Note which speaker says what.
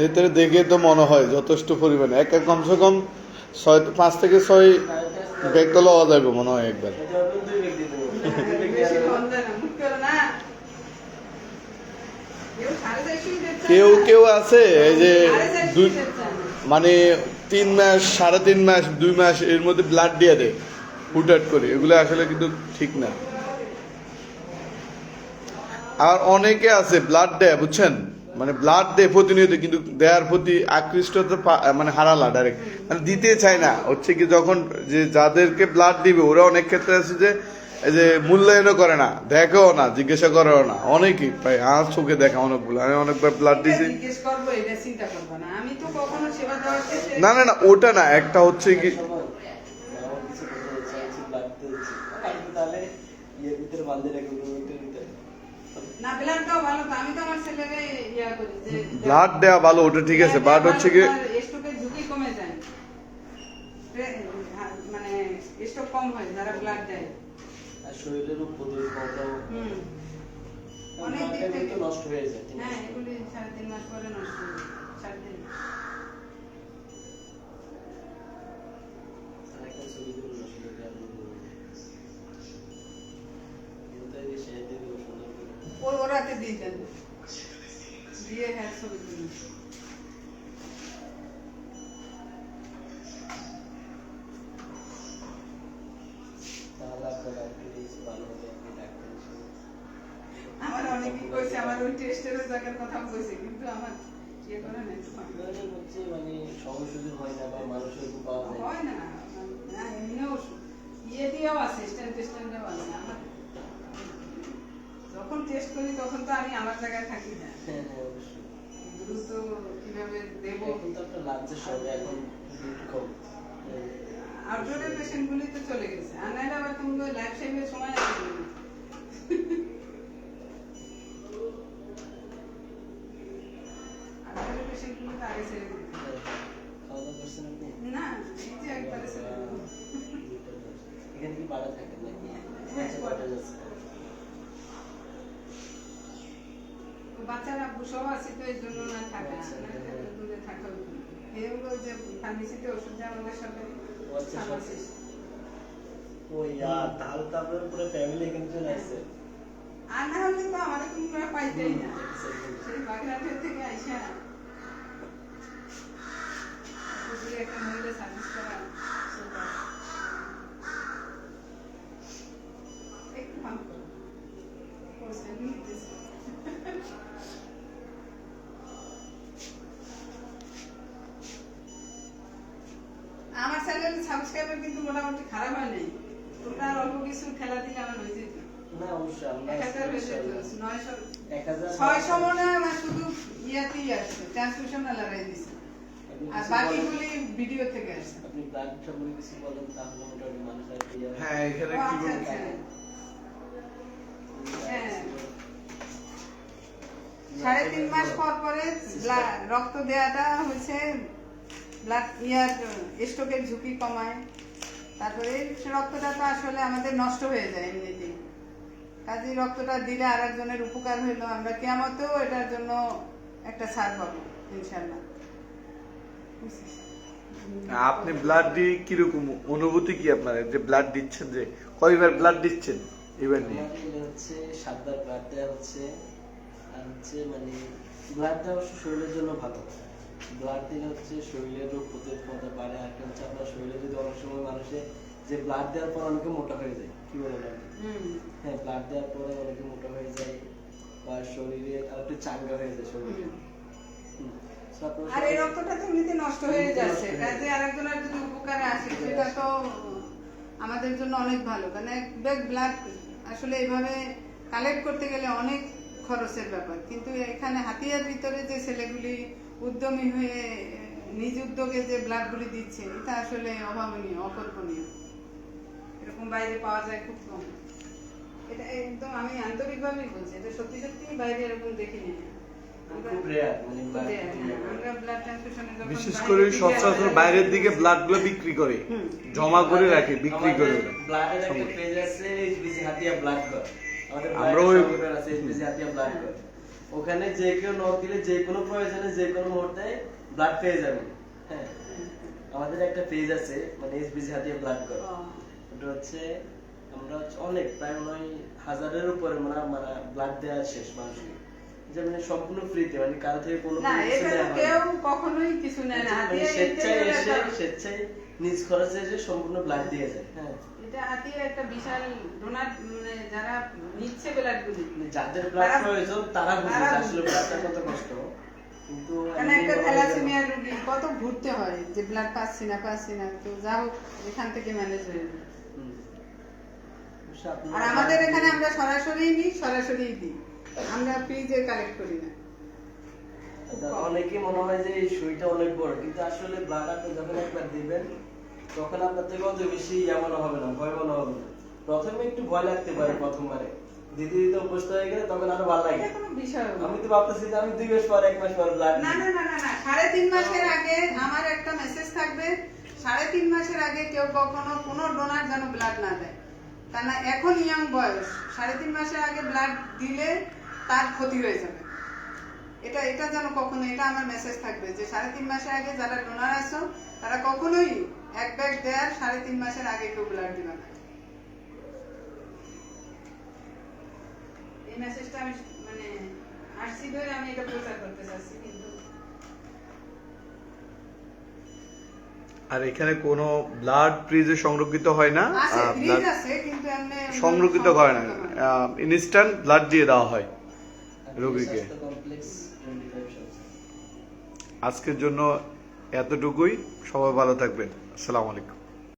Speaker 1: এতে দেখে তো মনে হয় যথেষ্ট পরিমাণে একটা কমসে কম 5 থেকে 6 ব্যাগ তো লওয়া যাবে মনে হয় একবার। কেউ কেউ আছে এই যে মানে 3 মাস 3.5 মাস 2 মাস এর মধ্যে ব্লাড দিয়ে দেয় হুটহাট করে, এগুলো আসলে কিন্তু ঠিক না। আর অনেকে আছে ব্লাড দেয় বুঝছেন, মানে ব্লাড দেয় প্রতিনিয়ত কিন্তু দেওয়ার প্রতি আকৃষ্ট তো মানে হারালা ডাইরেক্ট, মানে দিতে চায় না। হচ্ছে কি যখন যে যাদেরকে ব্লাড দিবে ওরা অনেক ক্ষেত্রে আছে যে এই যে মূল্যায়নও করে না, দেখেও না, জিজ্ঞাসা করেও না। অনেকেই প্রায় আমার চোখে দেখা অনেকগুলো, আমি অনেকবার ব্লাড দিয়েছি। না না না ওটা না, একটা হচ্ছে কি ব্লাড দেওয়া ভালো, ওটা ঠিক আছে, বাট হচ্ছে কি
Speaker 2: ঝুঁকি কমে যায়, মানে স্ট্রোক কম হয় যারা ব্লাড দেয়। আর শরীরের প্রতিরোধ অনেক দিক থেকে নষ্ট হয়ে যায়। হ্যাঁ, এগুলি 3.5 মাস পরে নষ্ট হয়ে যায়। 3.5 মাস ওরাতে দিয়ে দেন, দিয়ে হ্যাঁ ছবি তুলুন। আমার অনেকেই কইছে আমার ওই টেস্টের জায়গার কথা কইছে, কিন্তু আমার ইয়ে করে না, হচ্ছে মানে সমস্যা হয় না বা মানুষের পাওয়া যায় হয় না, না এমনিও ইয়ে দিয়েও আছে, স্ট্যান্ডেও আছে। আমার যখন টেস্ট করি তখন তো আমি আমার জায়গায় থাকি না। হ্যাঁ অবশ্যই দ্রুত কিভাবে দেব, এখন তো একটা লাঞ্চের সময়, এখন কম আউটডোরের পেশেন্টগুলি তো চলে গেছে, আর নাইলে আবার তুমি লাইফ টাইমের সময় আছে আউটডোরের পেশেন্টগুলি তো আগে ছেড়ে দিতে। খাওয়া দাওয়া করছেন আপনি? না, এই যে একবারে ছেড়ে দিলাম। এখানে কি বাড়া থাকে নাকি? হ্যাঁ, বাড়া যাচ্ছে। বাচ্চারা সব আছে তো এই জন্য না থাকা, দূরে থাকা এগুলো যে ফার্মেসিতে ওষুধ দেওয়া আমাদের সাথে ওই আর তাহলে তো আপনার পুরো ফ্যামিলি এখানে চলে আসছে। আর না হলে তো আমাদের কোনো পাইতেই না, সেই বাগেরহাট থেকে আইসা পুরো একটা মহিলা সার্ভিস করা একটু ভালো করছে নিতেছে। আমার চ্যানেল সাবস্ক্রাইবার কিন্তু মোটামুটি খারাপ হয় নাই, তোমরা আর অল্প কিছু খেলা দিলে আমার হয়ে যেত না। অবশ্যই আমরা 1000 হয়ে যেত, 600 মনে আমার শুধু ইয়াতেই আসছে, ট্রান্সমিশন লাগাই দিছে, আর বাকিগুলি ভিডিও থেকে আসছে। আপনি ব্লগ সম্পর্কে কিছু বলেন তাহলে মোটামুটি মানুষ আর কি।
Speaker 1: হ্যাঁ এখানে কি বলছেন?
Speaker 2: হ্যাঁ 3.5 মাস পর পরে রক্ত দেওয়াটা হচ্ছে ব্লাড স্ট্রোকের ঝুঁকি কমায়। তারপরে রক্তটা তো আসলে আমাদের নষ্ট হয়ে যায় এমনিতেই, কাজে রক্তটা দিলে আর একজনের উপকার হইলো, আমরা কিয়ামতেও এটার জন্য একটা ছাড় পাবো ইনশাআল্লাহ।
Speaker 1: আপনি ব্লাড দিয়ে কিরকম অনুভূতি কি আপনার, যে ব্লাড দিচ্ছেন, যে কয়বার ব্লাড দিচ্ছেন এবার নিয়ে?
Speaker 3: হচ্ছে 7বার ব্লাড দেওয়া হচ্ছে, আর হচ্ছে মানে ব্লাড দেওয়া অবশ্য শরীরের জন্য ভালো। ব্লাড দিলে হচ্ছে শরীরের রোগ প্রতিরোধ ক্ষমতা বাড়ে। আর হচ্ছে আপনার শরীরে যদি অনেক সময় মানুষের যে ব্লাড দেওয়ার পর অনেকে মোটা হয়ে যায়, কি বলেন আপনি? হ্যাঁ, ব্লাড দেওয়ার পরে অনেকে মোটা হয়ে যায় বা শরীরে একটু চাঙ্গা হয়ে যায় শরীরে।
Speaker 2: আর এই রক্তটা তো এমনিতে নষ্ট হয়ে যাচ্ছে, কাজে আরেকজনের যদি উপকারে আসে সেটা তো আমাদের জন্য অনেক ভালো। কারণ এক ব্যাগ ব্লাড আসলে এইভাবে কালেক্ট করতে গেলে অনেক খরচের ব্যাপার, কিন্তু এখানে হাতিয়ার ভিতরে যে ছেলেগুলি উদ্যমী হয়ে নিজ উদ্যোগে যে ব্লাডগুলি দিচ্ছে এটা আসলে অভাবনীয়, অকল্পনীয়। এরকম বাইরে পাওয়া যায় খুব কম। এটা একদম আমি আন্তরিকভাবেই বলছি, এটা সত্যি সত্যি বাইরে এরকম দেখিনি।
Speaker 3: খুব রেয়ার মানে blood
Speaker 2: আমরা ব্লাড ট্রান্সফিউশনে যখন
Speaker 1: বিশেষ
Speaker 2: বাইরে
Speaker 1: করে
Speaker 2: দিকে
Speaker 1: সচরাচর
Speaker 2: যাই,
Speaker 1: বাইরের দিকে ব্লাড গুলো বিক্রি করে, জমা করে রাখে, বিক্রি করে ওরা।
Speaker 3: ব্লাডের একটা পেজ আছে এইচবিসি হাতিয়া ব্লাড কর, আমাদের
Speaker 1: আমরা
Speaker 3: ব্লাডের
Speaker 1: ওই-
Speaker 3: সংগঠন আছে এইচবিসি হাতিয়া ব্লাড কর, ওখানে যে কেউ নক দিলে যে কোনো প্রয়োজনে যে কোনো মুহূর্তে ব্লাড পেয়ে যাবে। হ্যাঁ, আমাদের একটা পেজ আছে মানে এইচবিসি হাতিয়া ব্লাড কর,
Speaker 2: ও,
Speaker 3: ওটা হচ্ছে আমরা হচ্ছে অনেক প্রায় 9,000-এর উপরে মানে ব্লাড দেওয়া শেষ মানুষকে, যে মানে সম্পূর্ণ ফ্রিতে, মানে কারো থেকে কোনো
Speaker 2: না
Speaker 3: কিছু
Speaker 2: এটা তো
Speaker 3: নেওয়া হয় না।
Speaker 2: কেউ কখনোই কিছু নেয় না।
Speaker 3: মানে
Speaker 2: হাতিয়ে
Speaker 3: স্বেচ্ছায়
Speaker 2: এটা
Speaker 3: এসে
Speaker 2: একটা-
Speaker 3: স্বেচ্ছায় নিজ খরচে এসে সম্পূর্ণ ব্লাড দিয়ে যায়। হ্যাঁ,
Speaker 2: এটা হাতিয়ে একটা বিশাল ডোনার, মানে যারা নিচ্ছে ব্লাডগুলি,
Speaker 3: মানে যাদের ব্লাড
Speaker 2: তারা-
Speaker 3: প্রয়োজন তারা বুঝে যে
Speaker 2: তারা
Speaker 3: আসলে ব্লাডটা কত কষ্ট, কিন্তু
Speaker 2: মানে
Speaker 3: এমনি
Speaker 2: একটা
Speaker 3: বলা যায়
Speaker 2: থ্যালাসেমিয়া রোগী কত ঘুরতে হয় যে ব্লাড পাচ্ছি না, তো যা হোক এখান থেকে ম্যানেজ হয়ে যায়।
Speaker 3: হুম। অবশ্য আপনার
Speaker 2: আর আমাদের এখানে আমরা সরাসরি নিই, সরাসরি দিই, আমরা ফ্রিজে কালেক্ট করি না।
Speaker 3: অনেকে মনে হয় যে এই সুইটা অনেক বড়, কিন্তু আসলে ব্লাড আপনি যখন একবার দিবেন তখন আপনার থেকে অত বেশি মনে হবে না, ভয় মনে হবে না। প্রথমে একটু ভয় লাগতে পারে প্রথমবারে, দিতে দিতে অভ্যস্ত হয়ে গেলে তখন আরো ভালো লাগে।
Speaker 2: এটা কোনো বিষয় না।
Speaker 3: আমি তো ভাবতেছি যে আমি 2 মাস পর 1 মাস পর ব্লাড
Speaker 2: না না না না না 3.5 মাসের আগে আমার একটা মেসেজ থাকবে, 3.5 মাসের আগে কেউ কখনো কোনো ডোনার যেন ব্লাড না দেয়। কারণ এখন ইয়াং বয়স, 3.5 মাসের আগে ব্লাড দিলে তার ক্ষতি হয়ে যাবে। এটা যেন কখনো, এটা আমার মেসেজ থাকবে যে 3.5 মাসের আগে যারা ডোনার আছো তারা কখনোই এক ব্যাগ দেয়ার 3.5 মাসের আগে কেউ ব্লাড দিবে না। এই মেসেজটা আমি মানে আসছি ধরে আমি এটা প্রচার করতে চাচ্ছি, কিন্তু
Speaker 1: আর এখানে কোনো ব্লাড ফ্রিজে সংরক্ষিত হয় না,
Speaker 2: আছে ফ্রিজ
Speaker 1: blood
Speaker 2: আছে কিন্তু এমনি
Speaker 1: সংরক্ষিত করে না, ইনস্ট্যান্ট ব্লাড দিয়ে দেওয়া হয় রোগীকে।
Speaker 3: কমপ্লেক্স 25
Speaker 1: আজকের জন্য এতটুকুই, সবাই ভালো থাকবেন, আসসালামু আলাইকুম।